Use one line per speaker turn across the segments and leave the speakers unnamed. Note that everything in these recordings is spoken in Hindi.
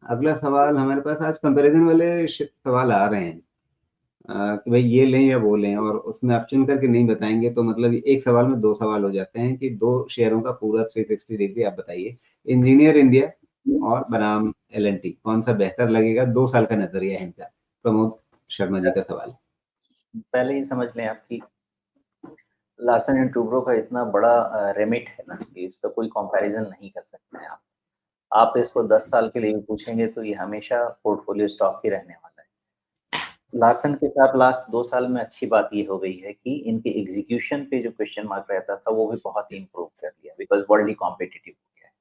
अगला सवाल हमारे पास आज कंपैरिजन वाले सवाल आ रहे हैं कि भाई ये लें या वो लें, और उसमें आप चुन करके नहीं बताएंगे तो मतलब एक सवाल में दो सवाल हो जाते हैं कि दो शेयरों का पूरा 360 डिग्री आप बताइए। इंजीनियर इंडिया और बनाम L&T, कौन सा बेहतर लगेगा? 2 साल का नजरिया है इनका। प्रमोद शर्मा जी का सवाल।
पहले ही समझ लें आपकी लार्सन एंड टूब्रो का इतना बड़ा रेमिट है ना कि इसका कोई कंपैरिजन नहीं कर सकते हैं आप इसको 10 साल के लिए भी पूछेंगे तो ये हमेशा पोर्टफोलियो स्टॉक ही रहने वाला है। लार्सन के साथ लास्ट 2 साल में अच्छी बात ये हो गई है कि इनके एग्जीक्यूशन पे जो क्वेश्चन मार्क रहता था वो भी बहुत ही इम्प्रूव कर लिया, बिकॉज वर्ल्ड ही कॉम्पिटिटिव हो गया है।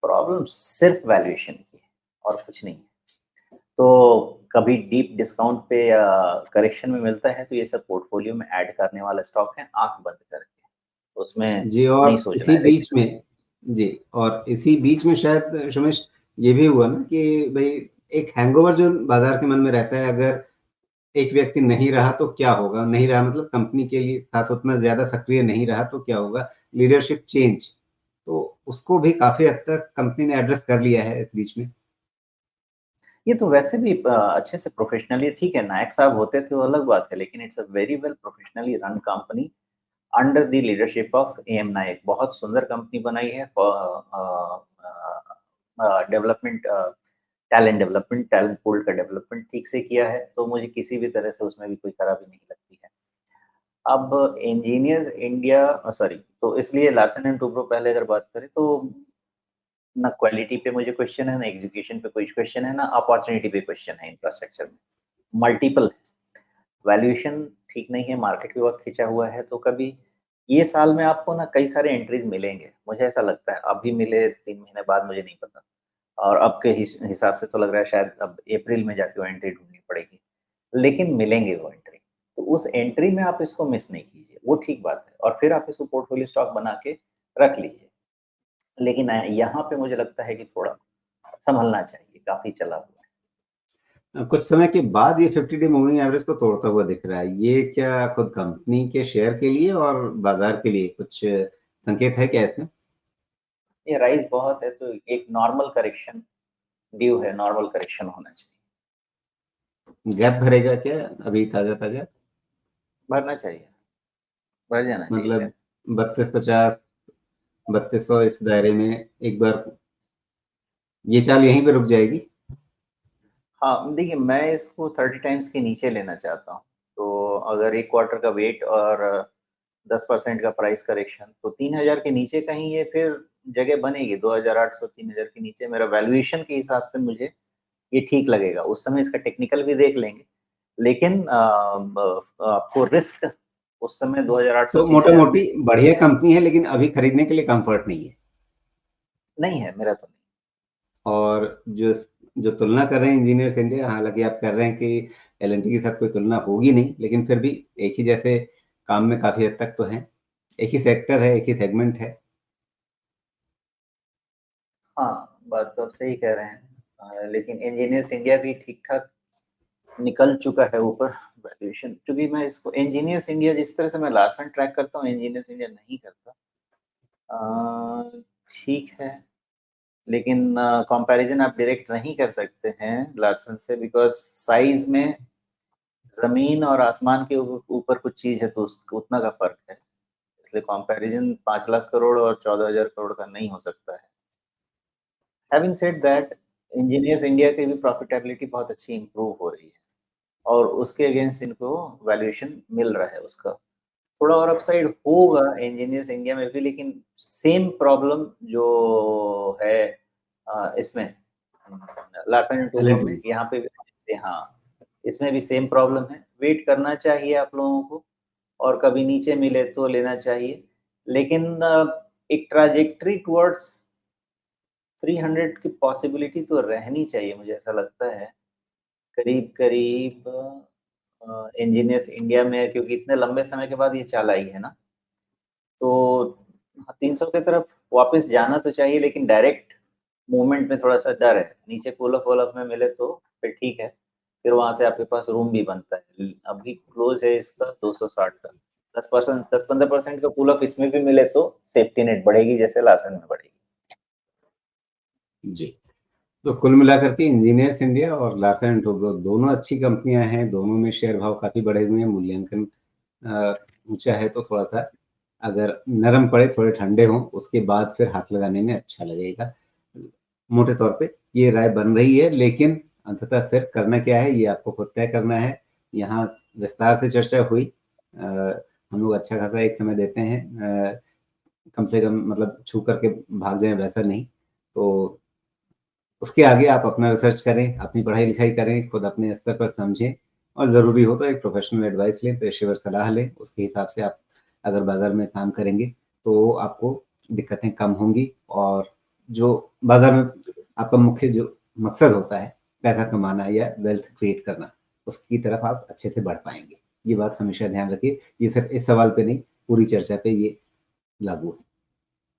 प्रॉब्लम सिर्फ वैल्यूएशन की है और कुछ नहीं है। तो कभी डीप डिस्काउंट पे या करेक्शन में मिलता है तो ये सब पोर्टफोलियो में ऐड करने वाला स्टॉक है, आंख बंद करके उसमें
जी,
नहीं
और
सोचना
इसी
है।
बीच में जी, और इसी बीच में शायद सुमेश ये भी हुआ ना कि भाई एक हैंगओवर जो बाजार के मन में रहता है, अगर एक व्यक्ति नहीं रहा तो क्या होगा? नहीं रहा मतलब कंपनी के लिए साथ उतना ज्यादा सक्रिय नहीं रहा तो क्या होगा? लीडरशिप चेंज, तो उसको भी काफी हद तक कंपनी ने एड्रेस कर लिया है इस बीच में।
ये तो वैसे भी अच्छे से प्रोफेशनली ठीक है, नायक साहब होते थे वो अलग बात है, लेकिन it's a very well professionally run company under the leadership of AM नायक। बहुत सुंदर कंपनी बनाई है डेवलपमेंट, टैलेंट पूल का डेवलपमेंट ठीक से किया है, तो मुझे किसी भी तरह से उसमें भी कोई खराबी नहीं लगती है। अब इंजीनियर्स इंडिया सॉरी, तो इसलिए लार्सन एंड टूब्रो पहले अगर बात करें तो ना क्वालिटी पे मुझे क्वेश्चन है, ना एग्जीक्यूशन पे कोई क्वेश्चन है, ना अपॉर्चुनिटी पे क्वेश्चन है। इंफ्रास्ट्रक्चर में मल्टीपल है, वैल्यूएशन ठीक नहीं है, मार्केट भी बहुत खिंचा हुआ है, तो कभी ये साल में आपको ना कई सारे एंट्रीज मिलेंगे, मुझे ऐसा लगता है। अभी मिले 3 महीने बाद मुझे नहीं पता, और अब के हिसाब से तो लग रहा है शायद अब अप्रैल में जाके वो एंट्री ढूंढनी पड़ेगी, लेकिन मिलेंगे वो एंट्री। तो उस एंट्री में आप इसको मिस नहीं कीजिए, वो ठीक बात है, और फिर आप इसको पोर्टफोलियो स्टॉक बना के रख लीजिए। लेकिन यहाँ पे मुझे लगता है कि थोड़ा संभलना चाहिए, काफी चला हुआ
कुछ समय के बाद ये 50 डे मूविंग एवरेज को तोड़ता हुआ दिख रहा है। ये क्या खुद कंपनी के शेयर के लिए और बाजार के लिए कुछ संकेत है क्या इसमें?
है। ये राइज बहुत है तो एक नॉर्मल करेक्शन ड्यू है, नॉर्मल करेक्शन होना चाहिए,
गैप भरेगा क्या अभी ताजा ताजा?
भरना चाहिए, भर जाना चाहिए
मतलब
गैप।
3250, 3200 इस दायरे में एक बार ये चाल यहीं पे रुक जाएगी?
हाँ, देखिए मैं इसको 30 टाइम्स के नीचे लेना चाहता हूँ। तो अगर एक क्वार्टर का वेट और 10% का प्राइस करेक्शन, तो 3000 के नीचे कहीं ये फिर जगह बनेगी। 2800 3000 के नीचे मेरा वैल्यूएशन के हिसाब से मुझे ये ठीक लगेगा। उस समय इसका टेक्निकल भी देख लेंगे, लेकिन आपको रिस्क उस समय 2800
तो मोटा
3000 में
मोटी बढ़िया कंपनी है, लेकिन अभी खरीदने के लिए कंफर्ट नहीं है।
नहीं है, मेरा तो नहीं।
और जो जो तुलना कर रहे हैं इंजीनियर्स इंडिया, हालांकि आप कर रहे हैं कि L&T के साथ कोई तुलना होगी नहीं, लेकिन फिर भी एक ही जैसे काम में काफी हद तक तो है, एक ही सेक्टर है, एक ही सेगमेंट है।
हाँ, बात तो आप सही कह रहे हैं, लेकिन इंजीनियर्स इंडिया भी ठीक ठाक निकल चुका है ऊपर वैल्यूएशन। क्योंकि मैं इसको इंजीनियर्स इंडिया जिस तरह से मैं लार्सन ट्रैक करता हूँ, इंजीनियर्स इंडिया नहीं करता। ठीक है, लेकिन कंपैरिजन आप डायरेक्ट नहीं कर सकते हैं लार्सन से, बिकॉज साइज में जमीन और आसमान के ऊपर कुछ चीज है, तो उतना का फर्क है। इसलिए कंपैरिजन 5 लाख करोड़ और 14,000 करोड़ का नहीं हो सकता है। Having said that, engineers India की भी प्रॉफिटेबिलिटी बहुत अच्छी इंप्रूव हो रही है, और उसके अगेंस्ट इनको वैल्यूएशन मिल रहा है उसका। थोड़ा और अपसाइड होगा इंजीनियर्स इंडिया में भी, लेकिन सेम प्रॉब्लम जो है इसमें लार्सन एंड टुब्रो
L&T
में,
में
यहाँ पे भी हाँ, इसमें भी सेम प्रॉब्लम है। वेट करना चाहिए आप लोगों को, और कभी नीचे मिले तो लेना चाहिए, लेकिन एक ट्राजेक्टरी टुवर्ड्स 300 की पॉसिबिलिटी तो रहनी चाहिए, मुझे ऐसा लगता है। करीब करीब इंजीनियर्स इंडिया में, क्योंकि इतने लंबे समय के बाद ये चाल आई है ना, तो 300 की तरफ वापस जाना तो चाहिए, लेकिन डायरेक्ट मूवमेंट में थोड़ा सा डर है। नीचे पुल अप में मिले तो फिर ठीक है, फिर वहां से आपके पास रूम भी बनता है। अभी क्लोज है इसका 260 का, 10% 10-15% का पुल अप इसमें भी मिले तो सेफ्टी नेट बढ़ेगी, जैसे लार्सन में बढ़ेगी।
जी। तो कुल मिलाकर के इंजीनियर्स इंडिया और लार्सन एंड टुब्रो दोनों अच्छी कंपनियां हैं, दोनों में शेयर भाव काफी बढ़े हुए हैं, मूल्यांकन ऊंचा है, तो थोड़ा सा अगर नरम पड़े, थोड़े ठंडे हों, उसके बाद फिर हाथ लगाने में अच्छा लगेगा। मोटे तौर पे ये राय बन रही है, लेकिन अंततः फिर करना क्या है ये आपको खुद तय करना है। यहाँ विस्तार से चर्चा हुई, हम लोग अच्छा खासा एक समय देते हैं, कम से कम मतलब छू करके भाग जाए वैसा नहीं। तो उसके आगे आप अपना रिसर्च करें, अपनी पढ़ाई लिखाई करें, खुद अपने स्तर पर समझें, और ज़रूरी हो तो एक प्रोफेशनल एडवाइस लें, पेशेवर सलाह लें। उसके हिसाब से आप अगर बाज़ार में काम करेंगे तो आपको दिक्कतें कम होंगी, और जो बाज़ार में आपका मुख्य जो मकसद होता है, पैसा कमाना या वेल्थ क्रिएट करना, उसकी तरफ आप अच्छे से बढ़ पाएँगे। ये बात हमेशा ध्यान रखिए। ये सिर्फ़ इस सवाल पे नहीं, पूरी चर्चा पे ये लागू है।